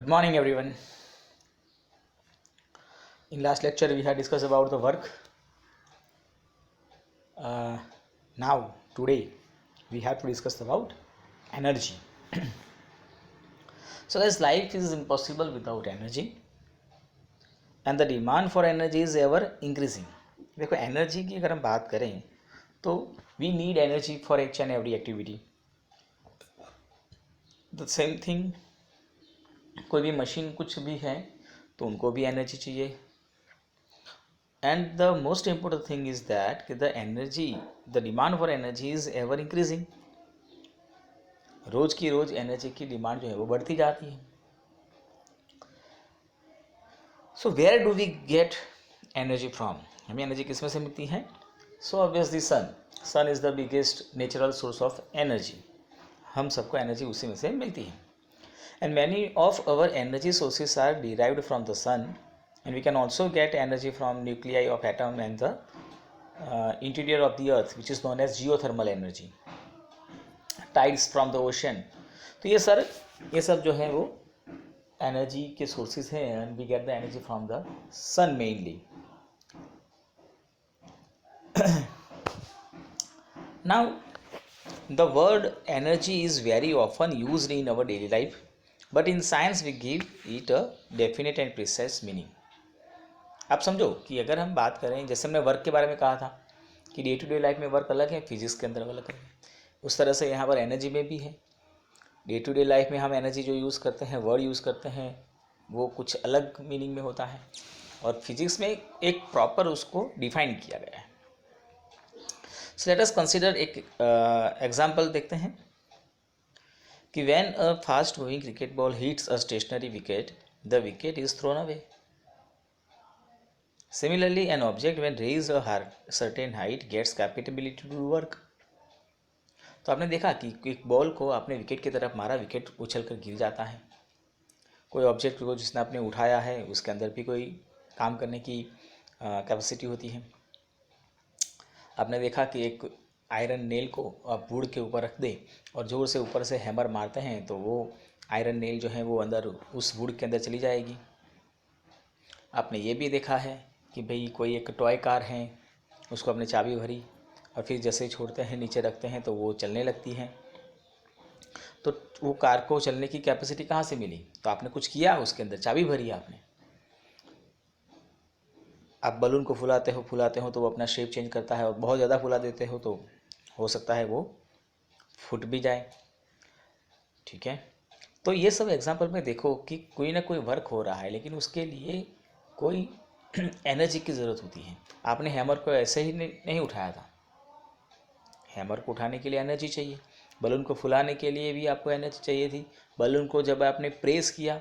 Good morning, everyone. In last lecture, we had discussed about the work. Uh, Now, today, we have to discuss about energy. So, as life is impossible without energy, and the demand for energy is ever increasing. देखो energy की अगर हम बात करें तो we need energy for each and every activity. The same thing, कोई भी machine कुछ भी है तो उनको भी एनर्जी चाहिए. And the most important thing is that the demand for energy is ever increasing. रोज की रोज एनर्जी की डिमांड जो है वो बढ़ती जाती है. So where do we get energy from? हमें एनर्जी किस में से मिलती है? So obviously sun is the biggest natural source of energy. हम सबको एनर्जी उसी में से मिलती है. And many of our energy sources are derived from the sun. And we can also get energy from nuclei of atom and the interior of the earth, which is known as geothermal energy. Tides from the ocean. तो ये सब जो है वो energy के sources हैं. And we get the energy from the sun mainly. Now the word energy is very often used in our daily life, but in science we give it a definite and precise meaning. आप समझो कि अगर हम बात करें, जैसे हमने work के बारे में कहा था कि डे टू डे लाइफ में वर्क अलग है, फिजिक्स के अंदर अलग है, उस तरह से यहाँ पर एनर्जी में भी है. डे टू डे लाइफ में हम एनर्जी जो यूज़ करते हैं, वर्ड यूज़ करते हैं, वो कुछ अलग मीनिंग में होता है, और फिजिक्स में एक प्रॉपर उसको डिफाइन किया गया है. सो लेट अस कंसिडर एक एग्जाम्पल देखते हैं कि when a fast moving cricket ball hits a stationary wicket, the wicket is thrown away. Similarly, an object when raised a certain height gets capability to do work. तो आपने देखा कि एक ball को आपने विकेट की तरफ मारा, विकेट उछल कर गिर जाता है. कोई ऑब्जेक्ट को जिसने आपने उठाया है उसके अंदर भी कोई काम करने की कैपेसिटी होती है. आपने देखा कि एक आयरन नेल को आप वुड के ऊपर रख दे और जोर से ऊपर से हैमर मारते हैं तो वो आयरन नेल जो है वो अंदर उस वुड के अंदर चली जाएगी. आपने ये भी देखा है कि भाई कोई एक टॉय कार है, उसको अपने चाबी भरी और फिर जैसे ही छोड़ते हैं नीचे रखते हैं तो वो चलने लगती है. तो वो कार को चलने की कैपेसिटी कहाँ से मिली? तो आपने कुछ किया, उसके अंदर चाबी भरी आपने. आप बलून को फुलाते हो तो वो अपना शेप चेंज करता है, और बहुत ज़्यादा फुला देते हो तो हो सकता है वो फूट भी जाए. ठीक है, तो ये सब एग्जाम्पल में देखो कि कोई ना कोई वर्क हो रहा है, लेकिन उसके लिए कोई एनर्जी की ज़रूरत होती है. आपने हैमर को ऐसे ही नहीं उठाया था. हैमर को उठाने के लिए एनर्जी चाहिए. बलून को फुलाने के लिए भी आपको एनर्जी चाहिए थी. बलून को जब आपने प्रेस किया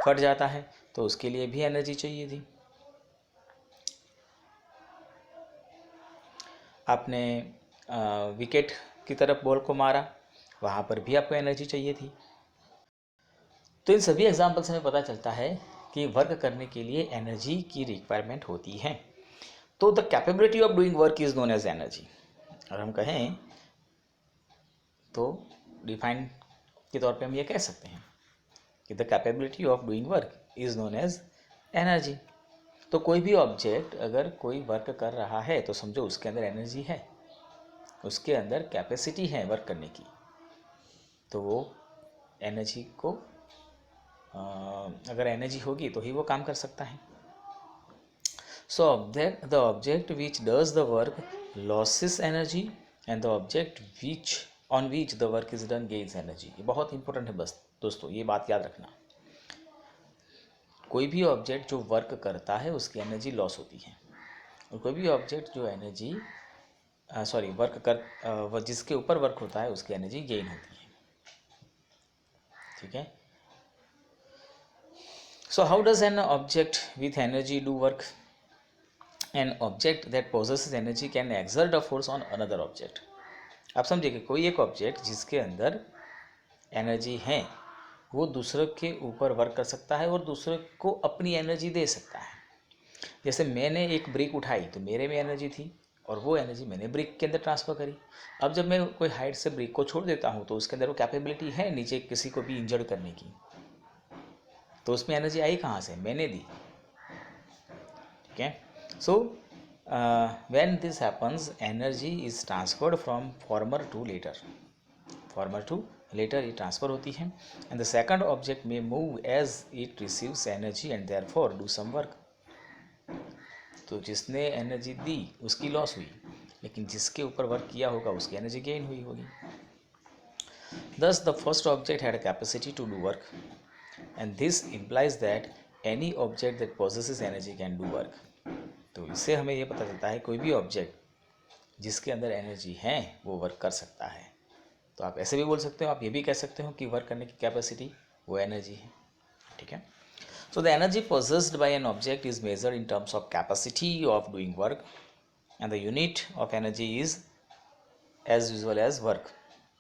फट जाता है तो उसके लिए भी एनर्जी चाहिए थी. आपने विकेट की तरफ बॉल को मारा, वहाँ पर भी आपको एनर्जी चाहिए थी. तो इन सभी एग्जाम्पल से हमें पता चलता है कि वर्क करने के लिए एनर्जी की रिक्वायरमेंट होती है. तो the capability of doing work is known as energy. और हम कहें तो डिफाइन के तौर पे हम ये कह सकते हैं कि the capability of doing work is known as energy. तो कोई भी ऑब्जेक्ट अगर कोई वर्क कर रहा है तो समझो उसके अंदर एनर्जी है, उसके अंदर कैपेसिटी है वर्क करने की, तो वो एनर्जी को अगर एनर्जी होगी तो ही वो काम कर सकता है. So the object which does the work losses energy and the object which on which the work is done gains energy. ये बहुत इंपॉर्टेंट है, बस दोस्तों ये बात याद रखना. कोई भी ऑब्जेक्ट जो वर्क करता है उसकी एनर्जी लॉस होती है, और कोई भी ऑब्जेक्ट जो एनर्जी जिसके ऊपर वर्क होता है उसकी एनर्जी गेन होती है. ठीक है, so how does an object with energy do work? An object that possesses energy can exert a force on another object. आप समझिए कि कोई एक ऑब्जेक्ट जिसके अंदर एनर्जी है वो दूसरे के ऊपर वर्क कर सकता है और दूसरे को अपनी एनर्जी दे सकता है. जैसे मैंने एक ब्रिक उठाई तो मेरे में एनर्जी थी और वो एनर्जी मैंने ब्रिक के अंदर ट्रांसफ़र करी. अब जब मैं कोई हाइट से ब्रिक को छोड़ देता हूँ तो उसके अंदर वो कैपेबिलिटी है नीचे किसी को भी इंजर्ड करने की. तो उसमें एनर्जी आई कहाँ से, मैंने दी, ठीक है। So when this happens energy is transferred from former to latter ये ट्रांसफ़र होती है, एंड द सेकंड ऑब्जेक्ट में move as it receives energy and therefore do some work. तो जिसने एनर्जी दी उसकी लॉस हुई, लेकिन जिसके ऊपर वर्क किया होगा उसकी एनर्जी गेन हुई होगी। Thus the first object had a capacity to do work, and this implies that any object that possesses energy can do work. तो इससे हमें ये पता चलता है कोई भी ऑब्जेक्ट जिसके अंदर एनर्जी है वो वर्क कर सकता है। तो आप ऐसे भी बोल सकते हो, आप ये भी कह सकते हो कि वर्क करने की कैपेसिटी वो एनर्जी है, ठीक है। So the energy possessed by an object is measured in terms of capacity of doing work, and the unit of energy is as usual as work,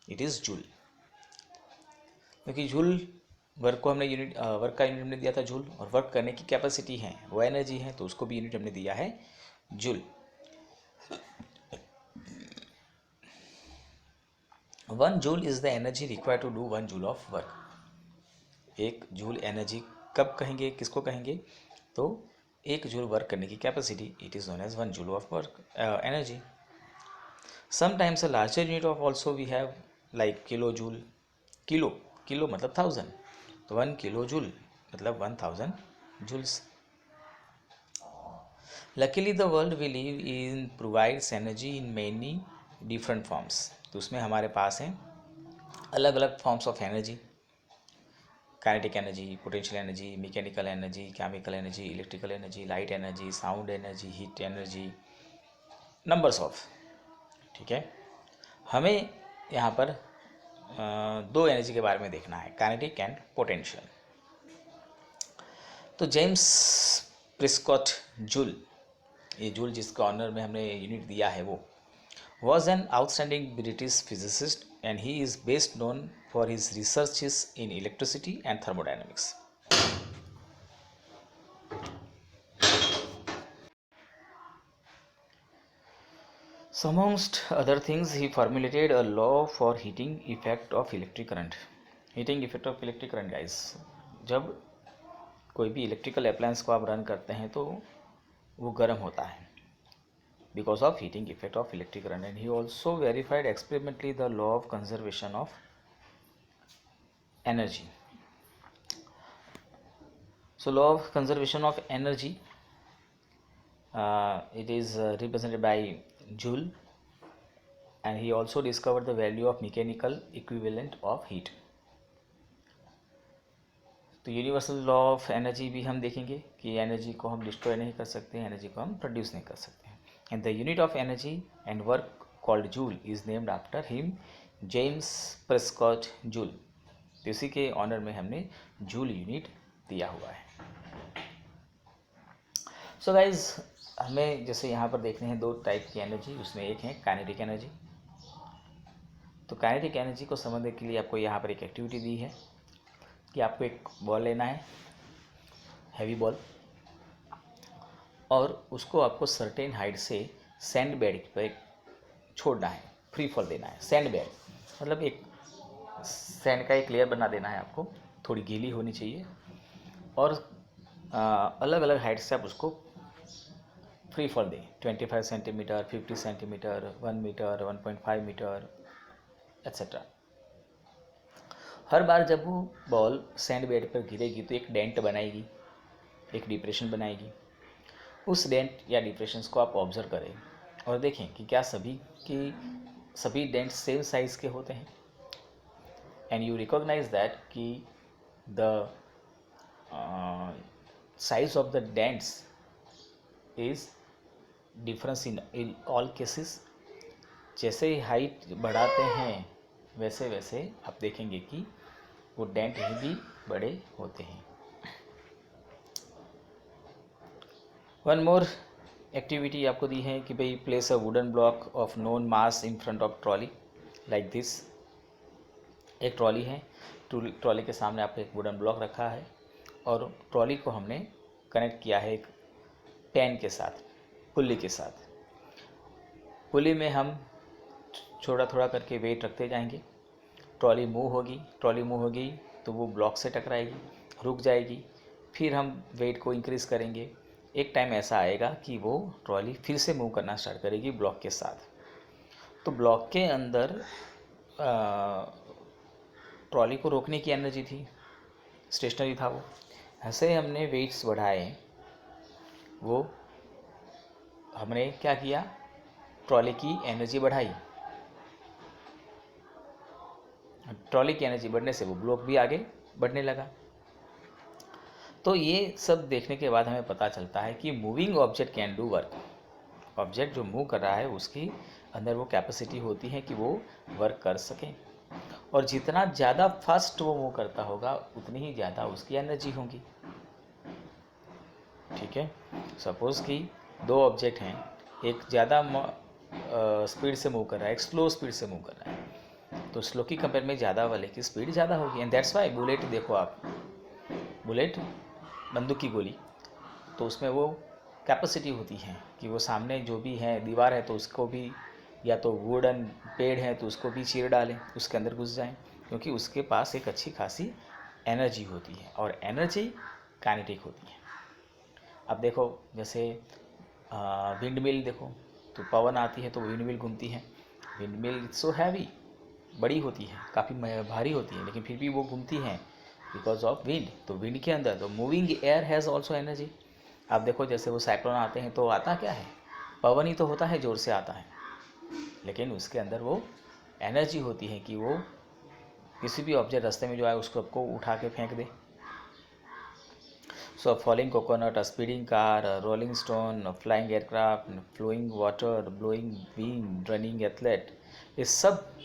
it is joule। क्योंकि joule work को हमने unit, work का unit हमने दिया था joule, और work करने की कैपेसिटी है वो एनर्जी है, तो उसको भी यूनिट हमने दिया है joule. 1 joule is the energy required to do 1 joule of work. 1 joule energy कब कहेंगे, किसको कहेंगे, तो 1 जूल वर्क करने की capacity, it is known as 1 joule of work energy. Sometimes a larger unit of also we have like kilo joule. Kilo मतलब 1000, तो 1 kilo joule मतलब 1000 joules. Luckily the world we live in provides energy in many different forms. तो उसमें हमारे पास हैं अलग अलग forms of energy, kinetic energy, potential energy, mechanical energy, chemical energy, electrical energy, light energy, sound energy, heat energy, numbers of, ठीक है। हमें यहाँ पर 2 एनर्जी के बारे में देखना है, काइनेटिक एंड पोटेंशियल। तो जेम्स प्रिस्कॉट जूल, ये जूल जिसका ऑनर में हमने यूनिट दिया है, वो was an outstanding British physicist and he is best known for his researches in electricity and thermodynamics. So amongst other things, he formulated a law for heating effect of electric current. Heating effect of electric current, guys, जब कोई भी electrical appliance को आप run करते हैं तो वो गर्म होता है because of heating effect of electric current, and he also verified experimentally the law of conservation of energy. So law of conservation of energy, it is represented by Joule, and he also discovered the value of mechanical equivalent of heat. तो universal law of energy भी हम देखेंगे कि energy को हम destroy नहीं कर सकते, एनर्जी को हम प्रोड्यूस नहीं कर सकते हैं। And the unit of energy and work called joule is named after him, James Prescott Joule. तो इसी के ऑनर में हमने जूल यूनिट दिया हुआ है। सो गाइज, हमें जैसे यहाँ पर देखते हैं 2 टाइप की एनर्जी, उसमें एक है काइनेटिक एनर्जी। तो काइनेटिक एनर्जी को समझने के लिए आपको यहाँ पर एक एक्टिविटी दी है कि आपको एक बॉल लेना है, हैवी बॉल, और उसको आपको सर्टेन हाइट से सैंड बेड पर छोड़ना है, फ्री फॉल देना है। सैंड बेड मतलब एक सैंड का एक लेयर बना देना है आपको, थोड़ी गीली होनी चाहिए, और अलग अलग हाइट से आप उसको फ्री फॉल दें, 25 centimetre, 50 centimetre, 1 metre, 1.5 metre, etcetera. हर बार जब वो बॉल सैंड बेड पर गिरेगी तो एक डेंट बनाएगी, एक डिप्रेशन बनाएगी। उस डेंट या डिप्रेशंस को आप ऑब्जर्व करें और देखें कि क्या सभी डेंट सेम साइज़ के होते हैं, एंड यू रिकॉग्नाइज दैट कि the size of the dents is difference in all cases. जैसे ही हाइट बढ़ाते हैं वैसे वैसे आप देखेंगे कि वो डेंट भी बड़े होते हैं। वन मोर एक्टिविटी आपको दी है कि भाई place a wooden block of known mass in front of trolley like this. एक ट्रॉली है, ट्रॉली के सामने आपको एक वुडन ब्लॉक रखा है और ट्रॉली को हमने कनेक्ट किया है एक पेन के साथ, पुल्ली के साथ। पुल्ली में हम थोड़ा थोड़ा करके वेट रखते जाएंगे, ट्रॉली मूव होगी तो वो ब्लॉक से टकराएगी, रुक जाएगी, फिर हम वेट को इंक्रीज़ करेंगे। एक टाइम ऐसा आएगा कि वो ट्रॉली फिर से मूव करना स्टार्ट करेगी ब्लॉक के साथ। तो ब्लॉक के अंदर ट्रॉली को रोकने की एनर्जी थी, स्टेशनरी था वो। ऐसे हमने वेट्स बढ़ाए, वो हमने क्या किया, ट्रॉली की एनर्जी बढ़ाई। ट्रॉली की एनर्जी बढ़ने से वो ब्लॉक भी आगे बढ़ने लगा। तो ये सब देखने के बाद हमें पता चलता है कि moving object can do work. Object जो मूव कर रहा है उसकी अंदर वो कैपेसिटी होती है कि वो वर्क कर सके, और जितना ज़्यादा फास्ट वो मूव करता होगा उतनी ही ज़्यादा उसकी एनर्जी होगी। ठीक है, सपोज़ कि दो ऑब्जेक्ट हैं, एक ज़्यादा स्पीड से मूव कर रहा है, एक स्लो स्पीड से मूव कर रहा है, तो स्लो की कंपेयर में ज़्यादा वाले की स्पीड ज़्यादा होगी। एंड दैट्स वाई बुलेट, देखो आप, बुलेट बंदूक की गोली, तो उसमें वो कैपेसिटी होती है कि वो सामने जो भी है दीवार है तो उसको भी, या तो वुडन पेड़ है तो उसको भी चीर डालें, उसके अंदर घुस जाएं, क्योंकि उसके पास एक अच्छी खासी एनर्जी होती है, और एनर्जी काइनेटिक होती है। अब देखो जैसे विंड मिल देखो, तो पवन आती है तो विंड मिल घूमती है। Wind mill it's so heavy, बड़ी होती है, काफ़ी भारी होती है, लेकिन फिर भी वो घूमती है बिकॉज ऑफ विंड। तो विंड के अंदर तो moving air has also energy. आप देखो जैसे वो साइक्लोन आते हैं तो आता क्या है, पवन ही तो होता है, ज़ोर से आता है, लेकिन उसके अंदर वो एनर्जी होती है कि वो किसी भी ऑब्जेक्ट रास्ते में जो आए उसको आपको उठा के फेंक दे। So falling coconut, speeding car, rolling stone, flying aircraft, flowing water, blowing wind, running athlete, ये सब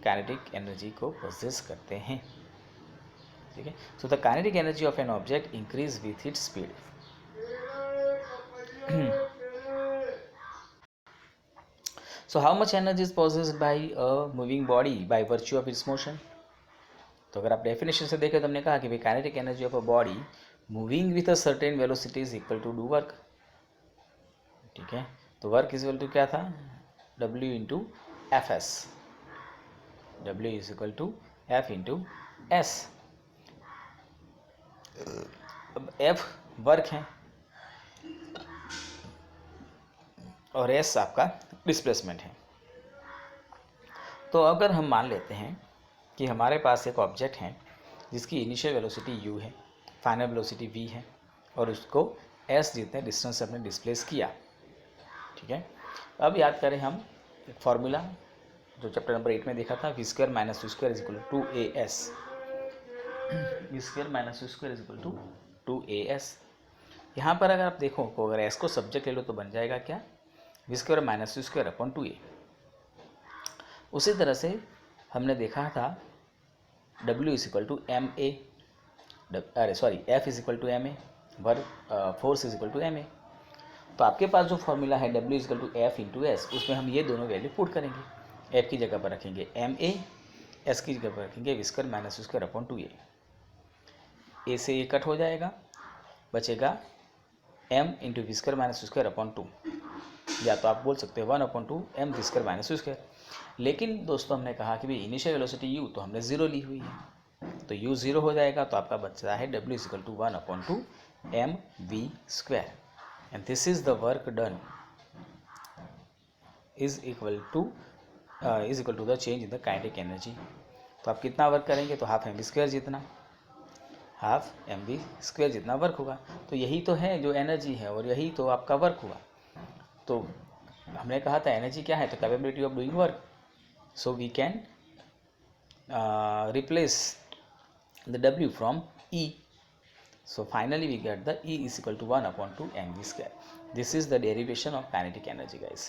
काइनेटिक एनर्जी को पोजेस करते हैं। ठीक है, so the kinetic energy of an object increase with its speed. So how much energy is possessed by a moving body by virtue of its motion? तो अगर आप डेफिनेशन से देखें तो हमने कहा कि भाई kinetic energy of a body moving with a certain velocity is equal to do work. ठीक है, तो वर्क इज इक्वल टू क्या था, W into F S. W is equal to F into S. अब F वर्क है और S आपका displacement है। तो अगर हम मान लेते हैं कि हमारे पास एक ऑब्जेक्ट है जिसकी इनिशियल वेलोसिटी u है, फाइनल वेलोसिटी v है, और उसको s जितने डिस्टेंस से हमने डिस्प्लेस किया। ठीक है, अब याद करें हम एक फार्मूला जो चैप्टर नंबर 8 में देखा था, v square minus U square is equal to 2as। v square minus U square is equal to 2as। यहाँ पर अगर आप देखो तो अगर s को सब्जेक्ट ले लो तो बन जाएगा क्या, v square minus U square upon 2a। उसी तरह से हमने देखा था W is equal to M A, F is equal to M A, work force is equal to M A. तो आपके पास जो फॉर्मूला है W is equal to F into S, उसमें हम ये दोनों वैल्यू पुट करेंगे। F की जगह पर रखेंगे एम ए, एस की जगह पर रखेंगे V square minus U square upon 2a। A से ये कट हो जाएगा, बचेगा m into V square minus U square upon 2, या तो आप बोल सकते हैं 1 upon 2 m V square minus U square. लेकिन दोस्तों हमने कहा कि भाई इनिशियल वेलोसिटी u तो हमने 0 ली हुई है, तो u 0 हो जाएगा, तो आपका बचता है W is equal to 1 upon 2 M V square, and this is the work done is equal to the change in the kinetic energy. तो आप कितना वर्क करेंगे, तो हाफ एम वी स्क्वायर जितना, हाफ एम वी स्क्वायर जितना work होगा। तो यही तो है जो एनर्जी है, और यही तो आपका वर्क हुआ। तो हमने कहा था एनर्जी क्या है, तो capability of doing work. So we can replace the W from E. So finally we get the E is equal to 1 upon 2 mv square. This is the derivation of kinetic energy, guys.